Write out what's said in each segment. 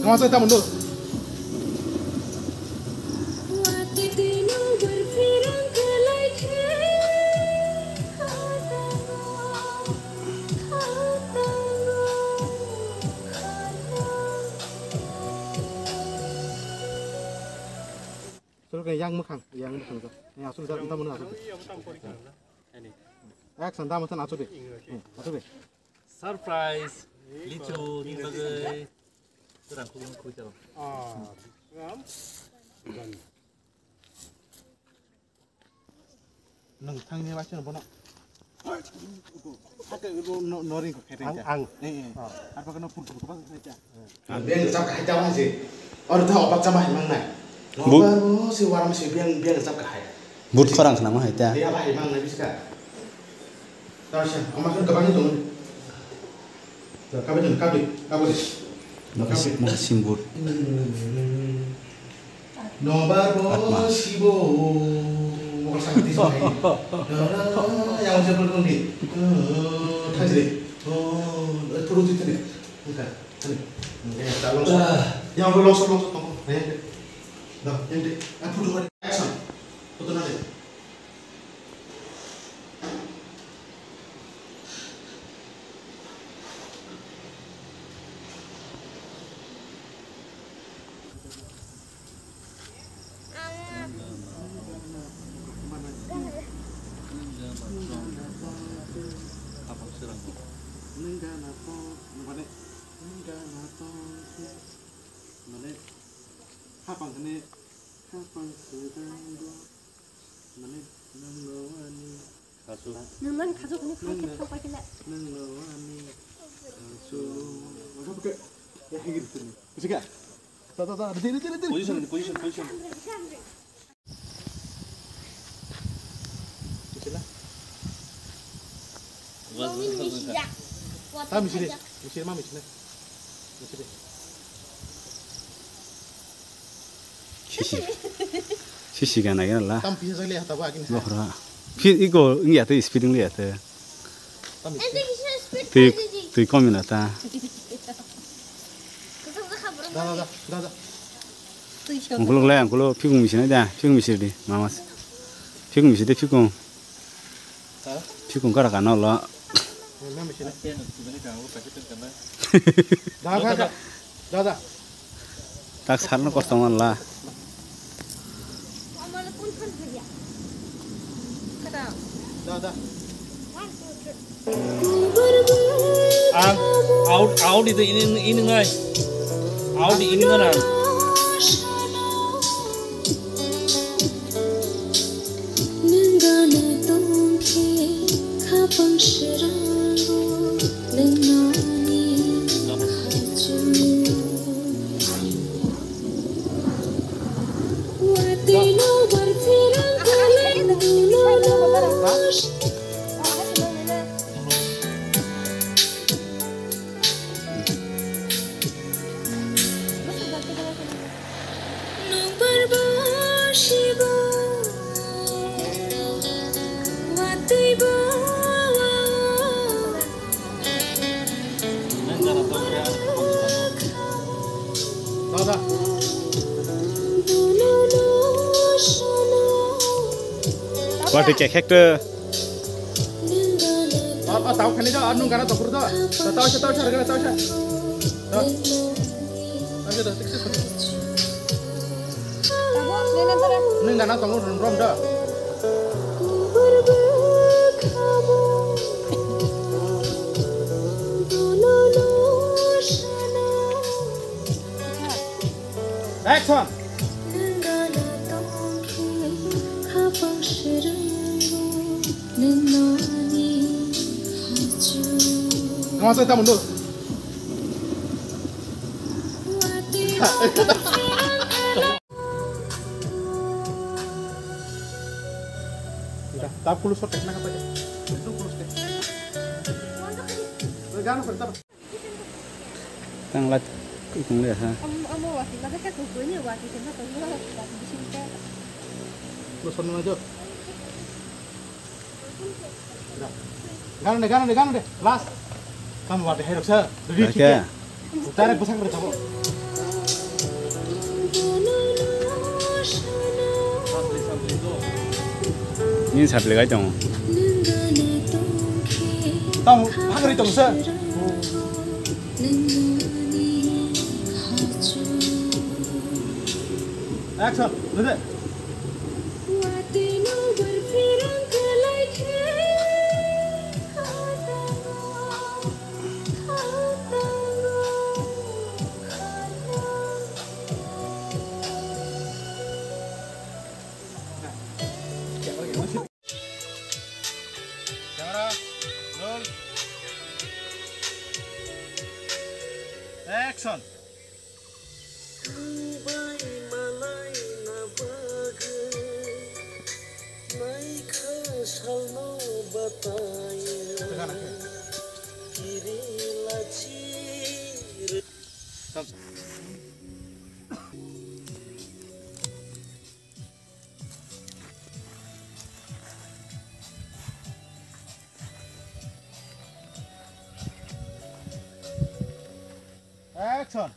Kamu saya mundur. Suruh kayak yang makan tuh. Yang asal kita mana asal. Action, dah macam asal deh. Asal deh. Surprise, licu ni bagai terang ku jalan. Ram. Nang thangnya macam apa nak? Pakai noring kok keren. Ang. Apa kena pun apa saja. Biang cap kai jawab sih. Orang tahu apa sama emang nak. Baru si waram si biang cap kai. But korang nama itu. Dia apa emang nak bisa. Tahu sih, amak kan kebanyakan tu. Kabe. Makasih but. Nomor sibo. Mau sangat disini. Yang saya belum di. Tadi. Perut itu ni. Bukan. Yang belum longsor. Dah, yang di. Apa tu hari? Action. Foto nanti. Kapang sedang Naman kaso kini pakai apa kena? Masa pakai ya gitu nih. Bisa gak? Tak. Di sini. Position. Sila. Wah, Misi mama. Sisi kan lagi lah. Tam bisa saya lihat apa gini. Wah, Iko ingat tu speeding lihat tu. Tu komenata. Dah. Angkulo lah, angkulo pikung misi dah, pikung misi di, mama. Pikung misi deh pikung. Pikung kara kan Allah. Memang misi. sebenarnya kamu pakai kan? Dah. Tak sarna customer lah. Dah. Out itu ini ngai. Out ini mana? Dah. What is hector? Tahu kan itu anu karena tak perlu. Tahu saya. Dah, sukses. Ini nggak nak tunggu rom dah. Action. Kamu saya mundur. Tapi puluh shot nak apa aja? Itu puluh shot. Jangan bertar. Tanglat ikung lihat ha. Kamu waktu itu kan kukunya waktu itu kan waktu di sini kan. Puluh shot aja. Ganun deh. Last. Kamu waktu herok saya. Dari kita. Tarik besar berita kok. Ini sampai lagi dong. Tahu, hangri dong sir. Action, lihat. Kamera, roll. Action. Action.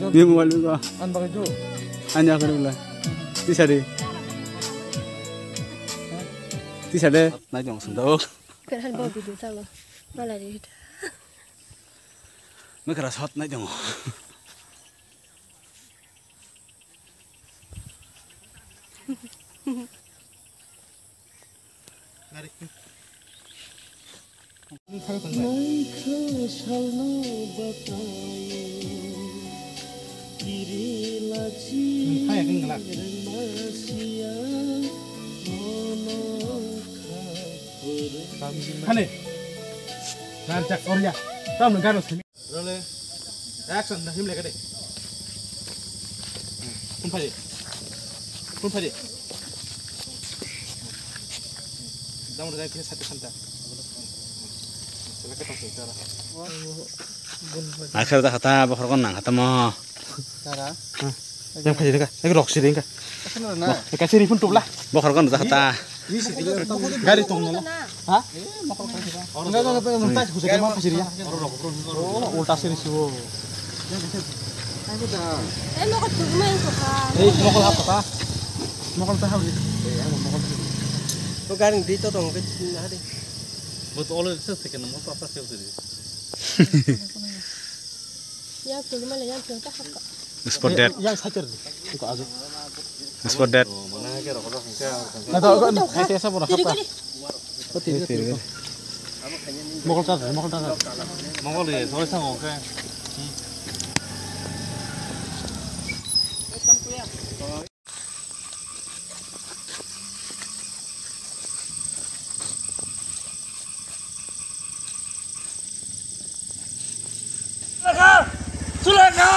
Dia mau lalu kah? An baju. Anya aku dulu. Tisade. Tisade. Naik dong sendok. Kerana bawa video sama, malah dia. Mereka rasa hot naik dong. Hane. Nanti orangnya. Tahu nggak harus. Roll. Action. Dah himle kade. Pun pade. Pun pade. Dah udah jadi satu santa. Selesai pasal cara. Akhir dah kata bakar kon nang kata mau. Cara. Yang kaji dekat. Lagi rock sih dekat. Dekat sini pun tuh lah. Bakar kon dah kata. Gari tunggu lah. Hah? Enggak enggak khusus kemana pasirnya? Ulta sini sih. Mau kau cuma yang suka. Mau kau apa ta? Mau kau tahu ni? Kau garing di itu dong, hari. Betul oleh sesekan mau apa sih itu? Yang tu mana yang tu tak apa. Spot dead. Yang sajar ni. Ikut aja. Spot dead. Nah tahu kan? Saya siapa nak apa? Mau kau tahu? Mau kau tahu? Mau kau lihat, soalnya sama oke. Sulaka! Sulaka!